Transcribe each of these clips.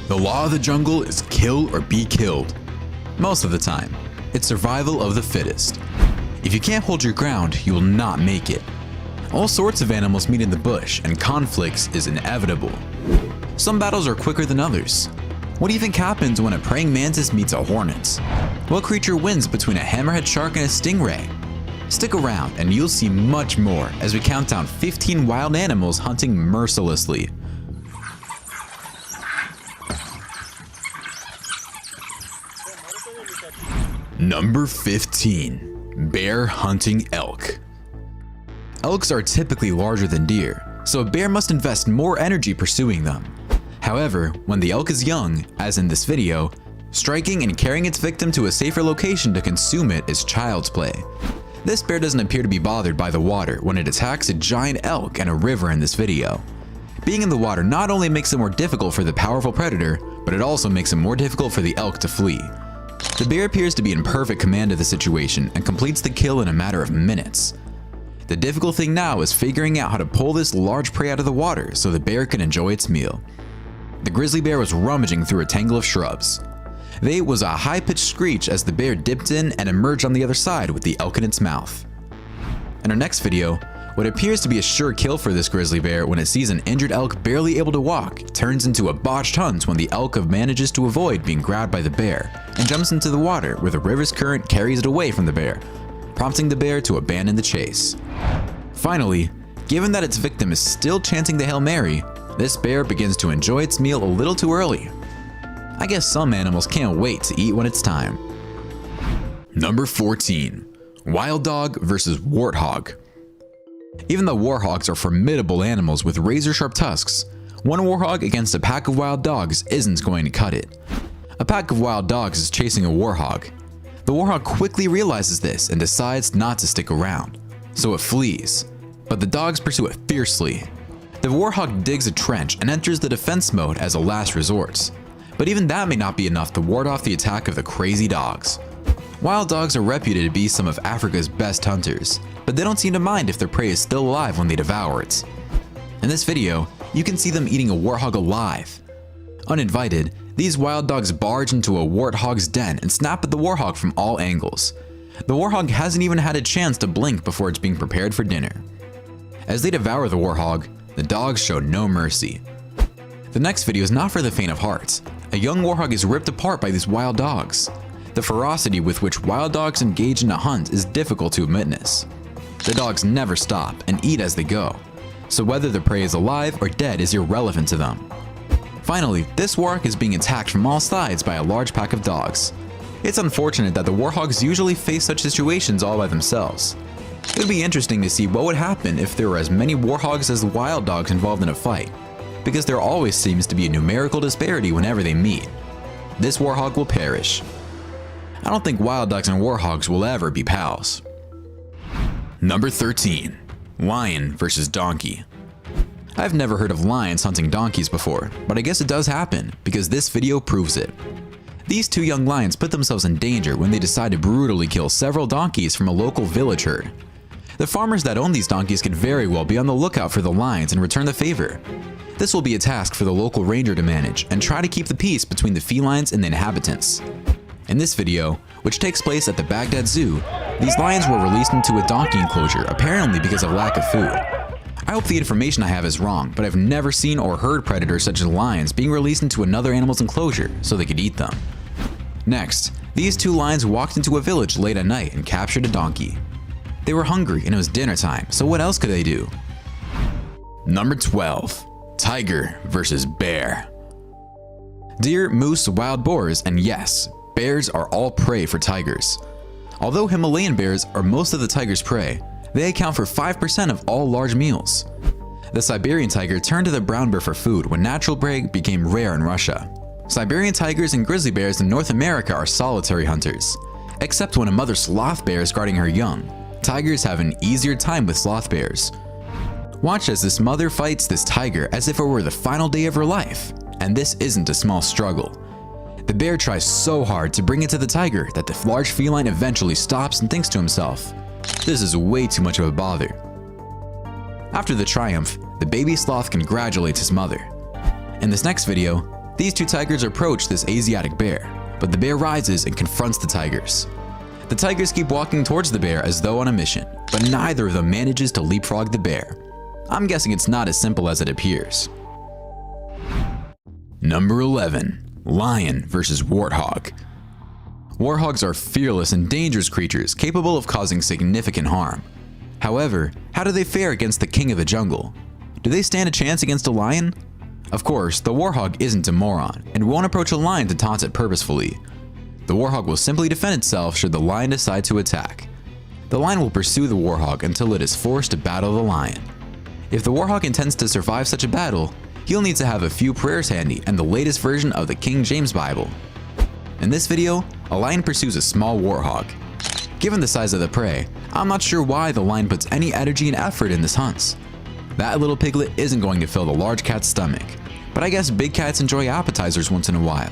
The law of the jungle is kill or be killed. Most of the time, it's survival of the fittest. If you can't hold your ground, you will not make it. All sorts of animals meet in the bush, and conflicts is inevitable. Some battles are quicker than others. What do you think happens when a praying mantis meets a hornet? What creature wins between a hammerhead shark and a stingray? Stick around and you'll see much more as we count down 15 wild animals hunting mercilessly. Number 15. Bear hunting elk. Elks are typically larger than deer, so a bear must invest more energy pursuing them. However, when the elk is young, as in this video, striking and carrying its victim to a safer location to consume it is child's play. This bear doesn't appear to be bothered by the water when it attacks a giant elk in a river in this video. Being in the water not only makes it more difficult for the powerful predator, but it also makes it more difficult for the elk to flee. The bear appears to be in perfect command of the situation and completes the kill in a matter of minutes. The difficult thing now is figuring out how to pull this large prey out of the water so the bear can enjoy its meal. The grizzly bear was rummaging through a tangle of shrubs. There was a high-pitched screech as the bear dipped in and emerged on the other side with the elk in its mouth. In our next video, what appears to be a sure kill for this grizzly bear when it sees an injured elk barely able to walk turns into a botched hunt when the elk manages to avoid being grabbed by the bear and jumps into the water where the river's current carries it away from the bear, prompting the bear to abandon the chase. Finally, given that its victim is still chanting the Hail Mary, this bear begins to enjoy its meal a little too early. I guess some animals can't wait to eat when it's time. Number 14. Wild dog versus warthog. Even though warthogs are formidable animals with razor-sharp tusks, one warthog against a pack of wild dogs isn't going to cut it. A pack of wild dogs is chasing a warthog. The warthog quickly realizes this and decides not to stick around, so it flees, but the dogs pursue it fiercely. The warthog digs a trench and enters the defense mode as a last resort, but even that may not be enough to ward off the attack of the crazy dogs. Wild dogs are reputed to be some of Africa's best hunters, but they don't seem to mind if their prey is still alive when they devour it. In this video, you can see them eating a warthog alive. Uninvited, these wild dogs barge into a warthog's den and snap at the warthog from all angles. The warthog hasn't even had a chance to blink before it's being prepared for dinner. As they devour the warthog, the dogs show no mercy. The next video is not for the faint of heart. A young warthog is ripped apart by these wild dogs. The ferocity with which wild dogs engage in a hunt is difficult to witness. The dogs never stop and eat as they go, so whether the prey is alive or dead is irrelevant to them. Finally, this warthog is being attacked from all sides by a large pack of dogs. It's unfortunate that the warthogs usually face such situations all by themselves. It would be interesting to see what would happen if there were as many warthogs as wild dogs involved in a fight, because there always seems to be a numerical disparity whenever they meet. This warthog will perish. I don't think wild dogs and warthogs will ever be pals. Number 13. Lion versus donkey. I've never heard of lions hunting donkeys before, but I guess it does happen because this video proves it. These two young lions put themselves in danger when they decide to brutally kill several donkeys from a local village herd. The farmers that own these donkeys could very well be on the lookout for the lions and return the favor. This will be a task for the local ranger to manage and try to keep the peace between the felines and the inhabitants. In this video, which takes place at the Baghdad Zoo, these lions were released into a donkey enclosure apparently because of lack of food. I hope the information I have is wrong, but I've never seen or heard predators such as lions being released into another animal's enclosure so they could eat them. Next, these two lions walked into a village late at night and captured a donkey. They were hungry and it was dinner time, so what else could they do? Number 12. Tiger versus bear. Deer, moose, wild boars, and yes, bears are all prey for tigers. Although Himalayan bears are most of the tiger's prey, they account for 5% of all large meals. The Siberian tiger turned to the brown bear for food when natural prey became rare in Russia. Siberian tigers and grizzly bears in North America are solitary hunters. Except when a mother sloth bear is guarding her young, tigers have an easier time with sloth bears. Watch as this mother fights this tiger as if it were the final day of her life, and this isn't a small struggle. The bear tries so hard to bring it to the tiger that the large feline eventually stops and thinks to himself, "This is way too much of a bother." After the triumph, the baby sloth congratulates his mother. In this next video, These two tigers approach this Asiatic bear, but the bear rises and confronts the tigers. The tigers keep walking towards the bear as though on a mission, but neither of them manages to leapfrog the bear. I'm guessing it's not as simple as it appears. Number 11. Lion versus Warthog. Warthogs are fearless and dangerous creatures capable of causing significant harm. However, how do they fare against the king of the jungle? Do they stand a chance against a lion? Of course, the warthog isn't a moron and won't approach a lion to taunt it purposefully. The warthog will simply defend itself should the lion decide to attack. The lion will pursue the warthog until it is forced to battle the lion. If the warthog intends to survive such a battle, he'll need to have a few prayers handy and the latest version of the King James Bible. In this video, a lion pursues a small warthog. Given the size of the prey, I'm not sure why the lion puts any energy and effort in this hunt. That little piglet isn't going to fill the large cat's stomach, but I guess big cats enjoy appetizers once in a while.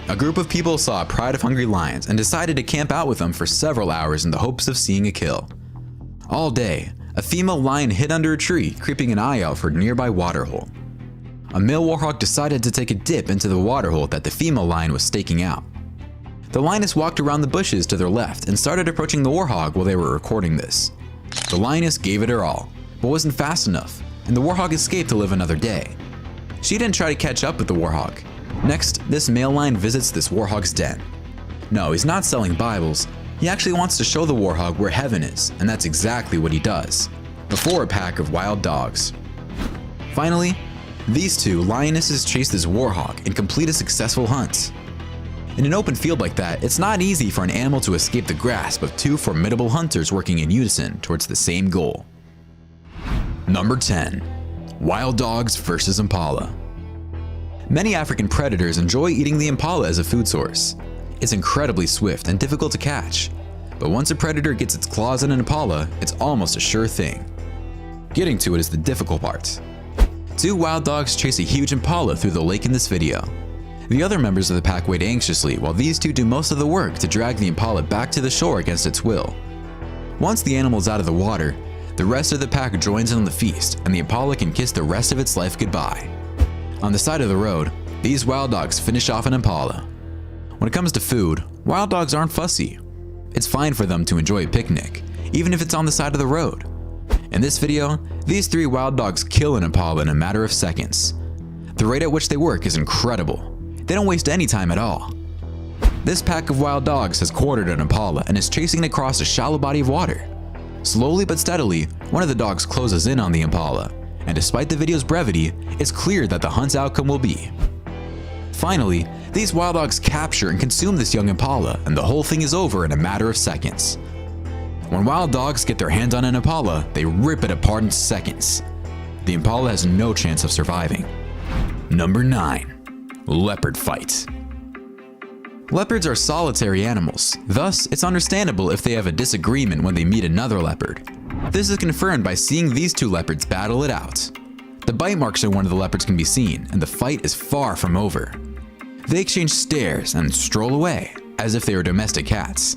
A group of people saw a pride of hungry lions and decided to camp out with them for several hours in the hopes of seeing a kill. All day, a female lion hid under a tree, creeping an eye out for a nearby waterhole. A male warthog decided to take a dip into the waterhole that the female lion was staking out. The lioness walked around the bushes to their left and started approaching the warthog while they were recording this. The lioness gave it her all, but wasn't fast enough, and the warthog escaped to live another day. She didn't try to catch up with the warthog. Next, this male lion visits this warthog's den. No, he's not selling Bibles. He actually wants to show the warthog where heaven is, and that's exactly what he does, before a pack of wild dogs. Finally, these two lionesses chase this warthog and complete a successful hunt. In an open field like that, it's not easy for an animal to escape the grasp of two formidable hunters working in unison towards the same goal. Number 10. Wild dogs versus impala. Many African predators enjoy eating the impala as a food source. It's incredibly swift and difficult to catch, but once a predator gets its claws on an impala, it's almost a sure thing. Getting to it is the difficult part. Two wild dogs chase a huge impala through the lake in this video. The other members of the pack wait anxiously while these two do most of the work to drag the impala back to the shore against its will. Once the animal is out of the water, the rest of the pack joins in on the feast and the impala can kiss the rest of its life goodbye. On the side of the road, these wild dogs finish off an impala. When it comes to food, wild dogs aren't fussy. It's fine for them to enjoy a picnic, even if it's on the side of the road. In this video, these three wild dogs kill an impala in a matter of seconds. The rate at which they work is incredible. They don't waste any time at all. This pack of wild dogs has quartered an impala and is chasing it across a shallow body of water. Slowly but steadily, one of the dogs closes in on the impala, and despite the video's brevity, it's clear that the hunt's outcome will be. Finally, these wild dogs capture and consume this young impala, and the whole thing is over in a matter of seconds. When wild dogs get their hands on an impala, they rip it apart in seconds. The impala has no chance of surviving. Number 9. Leopard fight. Leopards are solitary animals, thus it's understandable if they have a disagreement when they meet another leopard. This is confirmed by seeing these two leopards battle it out. The bite marks on one of the leopards can be seen, and the fight is far from over. They exchange stares and stroll away, as if they were domestic cats.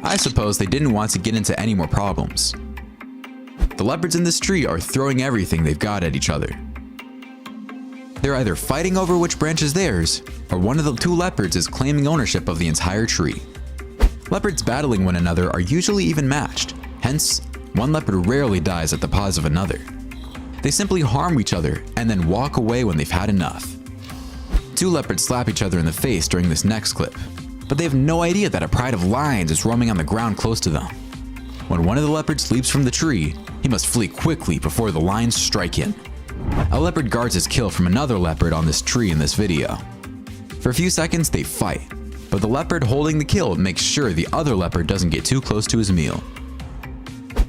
I suppose they didn't want to get into any more problems. The leopards in this tree are throwing everything they've got at each other. They're either fighting over which branch is theirs, or one of the two leopards is claiming ownership of the entire tree. Leopards battling one another are usually even matched, hence, one leopard rarely dies at the paws of another. They simply harm each other and then walk away when they've had enough. Two leopards slap each other in the face during this next clip, but they have no idea that a pride of lions is roaming on the ground close to them. When one of the leopards leaps from the tree, he must flee quickly before the lions strike him. A leopard guards his kill from another leopard on this tree in this video. For a few seconds they fight, but the leopard holding the kill makes sure the other leopard doesn't get too close to his meal.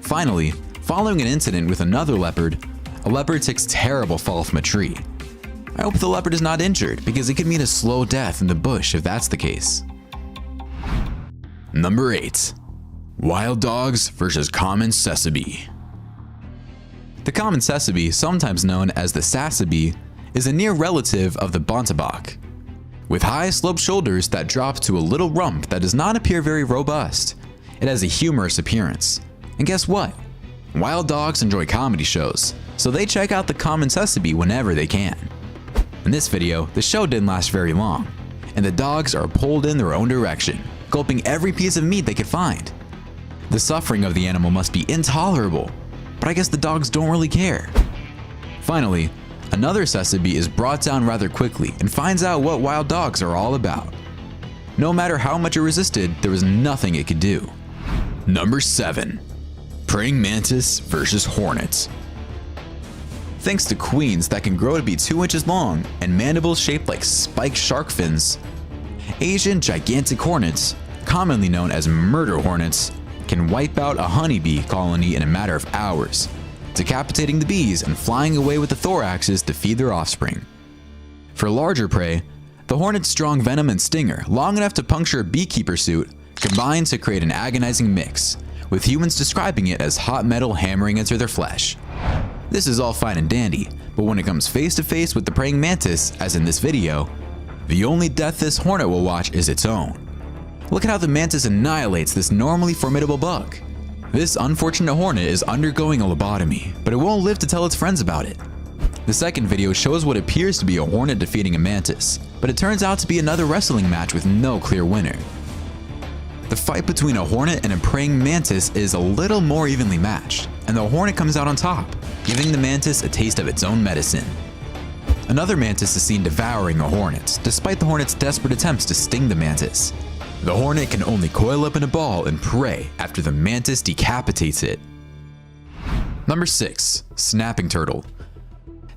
Finally, following an incident with another leopard, a leopard takes a terrible fall from a tree. I hope the leopard is not injured because it could mean a slow death in the bush if that's the case. Number 8. Wild dogs versus common tsessebe. The common tsessebe, sometimes known as the sassabee, is a near relative of the bontebok. With high sloped shoulders that drop to a little rump that does not appear very robust, it has a humorous appearance. And guess what? Wild dogs enjoy comedy shows, so they check out the common tsessebe whenever they can. In this video, the show didn't last very long, and the dogs are pulled in their own direction, gulping every piece of meat they could find. The suffering of the animal must be intolerable, but I guess the dogs don't really care. Finally, another Cecily is brought down rather quickly and finds out what wild dogs are all about. No matter how much it resisted, there was nothing it could do. Number 7. Praying mantis versus hornets. Thanks to queens that can grow to be 2 inches long and mandibles shaped like spiked shark fins, Asian gigantic hornets, commonly known as murder hornets, can wipe out a honeybee colony in a matter of hours, decapitating the bees and flying away with the thoraxes to feed their offspring. For larger prey, the hornet's strong venom and stinger, long enough to puncture a beekeeper suit, combine to create an agonizing mix, with humans describing it as hot metal hammering into their flesh. This is all fine and dandy, but when it comes face to face with the praying mantis, as in this video, the only death this hornet will watch is its own. Look at how the mantis annihilates this normally formidable bug. This unfortunate hornet is undergoing a lobotomy, but it won't live to tell its friends about it. The second video shows what appears to be a hornet defeating a mantis, but it turns out to be another wrestling match with no clear winner. The fight between a hornet and a praying mantis is a little more evenly matched, and the hornet comes out on top, giving the mantis a taste of its own medicine. Another mantis is seen devouring a hornet, despite the hornet's desperate attempts to sting the mantis. The hornet can only coil up in a ball and pray after the mantis decapitates it. Number 6. Snapping turtle.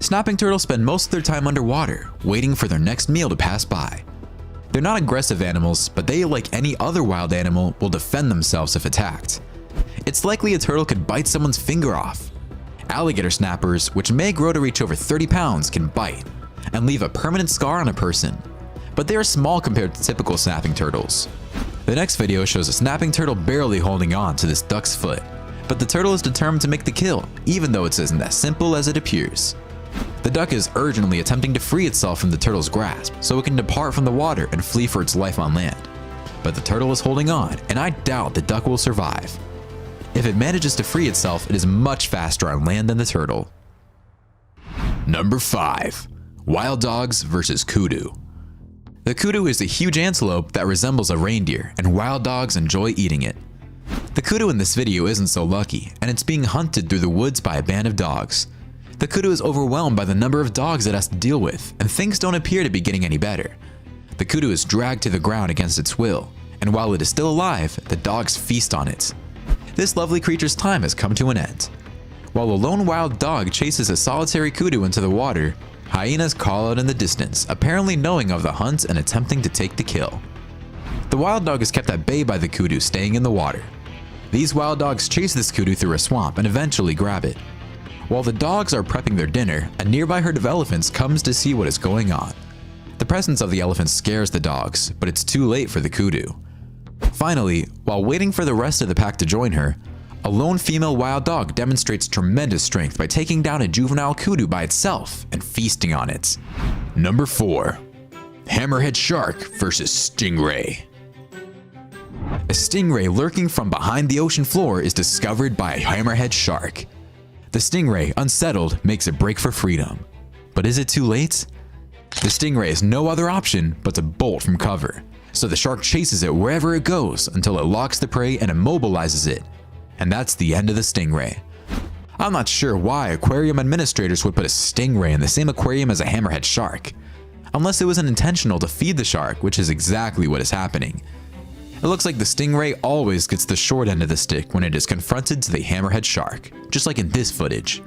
Snapping turtles spend most of their time underwater, waiting for their next meal to pass by. They're not aggressive animals, but they, like any other wild animal, will defend themselves if attacked. It's likely a turtle could bite someone's finger off. Alligator snappers, which may grow to reach over 30 pounds, can bite and leave a permanent scar on a person, but they are small compared to typical snapping turtles. The next video shows a snapping turtle barely holding on to this duck's foot, but the turtle is determined to make the kill, even though it isn't as simple as it appears. The duck is urgently attempting to free itself from the turtle's grasp so it can depart from the water and flee for its life on land. But the turtle is holding on, and I doubt the duck will survive. If it manages to free itself, it is much faster on land than the turtle. Number 5. Wild dogs versus kudu. The kudu is a huge antelope that resembles a reindeer, and wild dogs enjoy eating it. The kudu in this video isn't so lucky, and it's being hunted through the woods by a band of dogs. The kudu is overwhelmed by the number of dogs it has to deal with, and things don't appear to be getting any better. The kudu is dragged to the ground against its will, and while it is still alive, the dogs feast on it. This lovely creature's time has come to an end. While a lone wild dog chases a solitary kudu into the water, hyenas call out in the distance, apparently knowing of the hunt and attempting to take the kill. The wild dog is kept at bay by the kudu staying in the water. These wild dogs chase this kudu through a swamp and eventually grab it. While the dogs are prepping their dinner, a nearby herd of elephants comes to see what is going on. The presence of the elephants scares the dogs, but it's too late for the kudu. Finally, while waiting for the rest of the pack to join her, a lone female wild dog demonstrates tremendous strength by taking down a juvenile kudu by itself and feasting on it. Number 4. Hammerhead shark versus stingray. A stingray lurking from behind the ocean floor is discovered by a hammerhead shark. The stingray, unsettled, makes a break for freedom. But is it too late? The stingray has no other option but to bolt from cover, so the shark chases it wherever it goes until it locks the prey and immobilizes it. And that's the end of the stingray. I'm not sure why aquarium administrators would put a stingray in the same aquarium as a hammerhead shark, unless it was intentional to feed the shark, which is exactly what is happening. It looks like the stingray always gets the short end of the stick when it is confronted to the hammerhead shark, just like in this footage.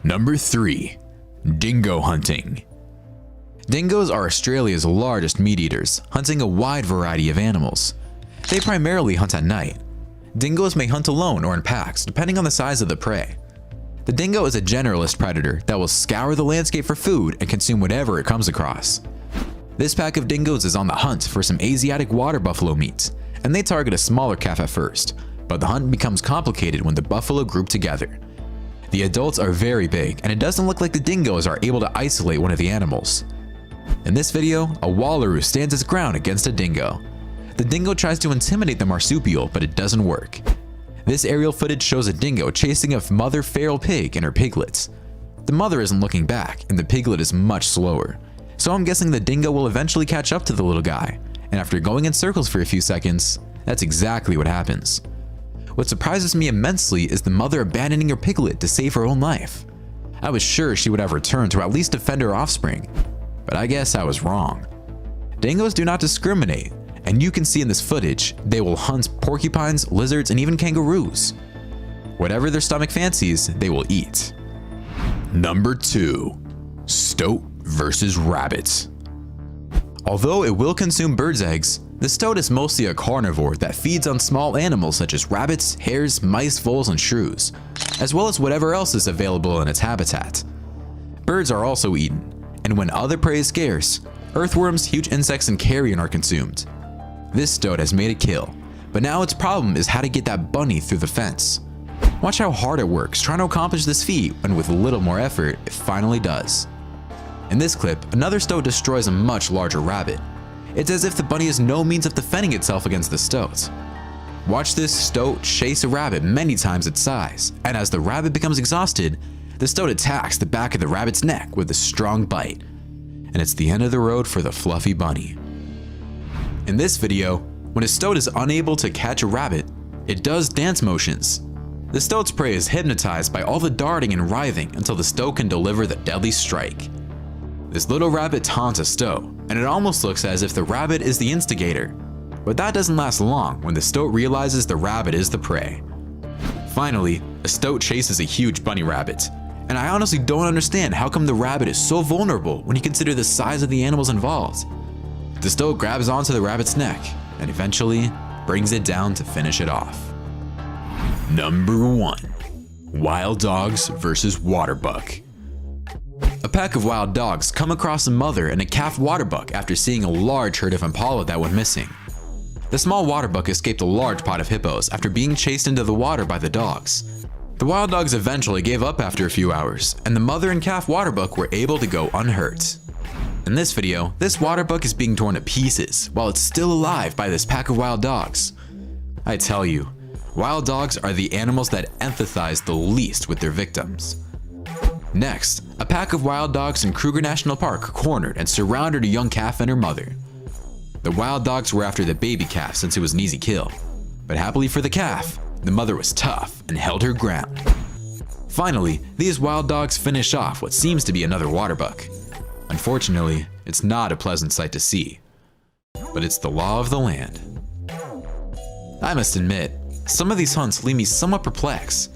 Number 3. Dingo hunting. Dingoes are Australia's largest meat eaters, hunting a wide variety of animals. They primarily hunt at night. Dingoes may hunt alone or in packs, depending on the size of the prey. The dingo is a generalist predator that will scour the landscape for food and consume whatever it comes across. This pack of dingoes is on the hunt for some Asiatic water buffalo meat, and they target a smaller calf at first, but the hunt becomes complicated when the buffalo group together. The adults are very big, and it doesn't look like the dingoes are able to isolate one of the animals. In this video, a wallaroo stands its ground against a dingo. The dingo tries to intimidate the marsupial, but it doesn't work. This aerial footage shows a dingo chasing a mother feral pig and her piglets. The mother isn't looking back, and the piglet is much slower. So I'm guessing the dingo will eventually catch up to the little guy, and after going in circles for a few seconds, that's exactly what happens. What surprises me immensely is the mother abandoning her piglet to save her own life. I was sure she would have returned to at least defend her offspring, but I guess I was wrong. Dingoes do not discriminate, and you can see in this footage, they will hunt porcupines, lizards, and even kangaroos. Whatever their stomach fancies, they will eat. Number 2. Stoat versus rabbits. Although it will consume birds' eggs, the stoat is mostly a carnivore that feeds on small animals such as rabbits, hares, mice, voles, and shrews, as well as whatever else is available in its habitat. Birds are also eaten, and when other prey is scarce, earthworms, huge insects, and carrion are consumed. This stoat has made a kill, but now its problem is how to get that bunny through the fence. Watch how hard it works trying to accomplish this feat, and with a little more effort, it finally does. In this clip, another stoat destroys a much larger rabbit. It's as if the bunny has no means of defending itself against the stoat. Watch this stoat chase a rabbit many times its size, and as the rabbit becomes exhausted, the stoat attacks the back of the rabbit's neck with a strong bite. And it's the end of the road for the fluffy bunny. In this video, when a stoat is unable to catch a rabbit, it does dance motions. The stoat's prey is hypnotized by all the darting and writhing until the stoat can deliver the deadly strike. This little rabbit taunts a stoat, and it almost looks as if the rabbit is the instigator. But that doesn't last long when the stoat realizes the rabbit is the prey. Finally, a stoat chases a huge bunny rabbit, and I honestly don't understand how come the rabbit is so vulnerable when you consider the size of the animals involved. The stoat grabs onto the rabbit's neck and eventually brings it down to finish it off. Number 1. Wild dogs versus water buck. A pack of wild dogs come across a mother and a calf water buck after seeing a large herd of impala that went missing. The small water buck escaped a large pod of hippos after being chased into the water by the dogs. The wild dogs eventually gave up after a few hours, and the mother and calf water buck were able to go unhurt. In this video, this water buck is being torn to pieces while it's still alive by this pack of wild dogs. I tell you, wild dogs are the animals that empathize the least with their victims. Next, a pack of wild dogs in Kruger National Park cornered and surrounded a young calf and her mother. The wild dogs were after the baby calf since it was an easy kill, but happily for the calf, the mother was tough and held her ground. Finally, these wild dogs finish off what seems to be another water buck. Unfortunately, it's not a pleasant sight to see, but it's the law of the land. I must admit, some of these hunts leave me somewhat perplexed.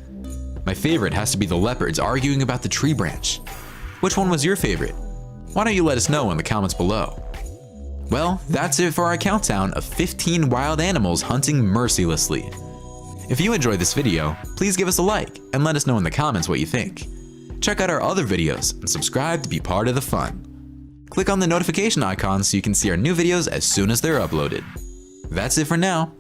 My favorite has to be the leopards arguing about the tree branch. Which one was your favorite? Why don't you let us know in the comments below? Well, that's it for our countdown of 15 wild animals hunting mercilessly. If you enjoyed this video, please give us a like and let us know in the comments what you think. Check out our other videos and subscribe to be part of the fun. Click on the notification icon so you can see our new videos as soon as they're uploaded. That's it for now.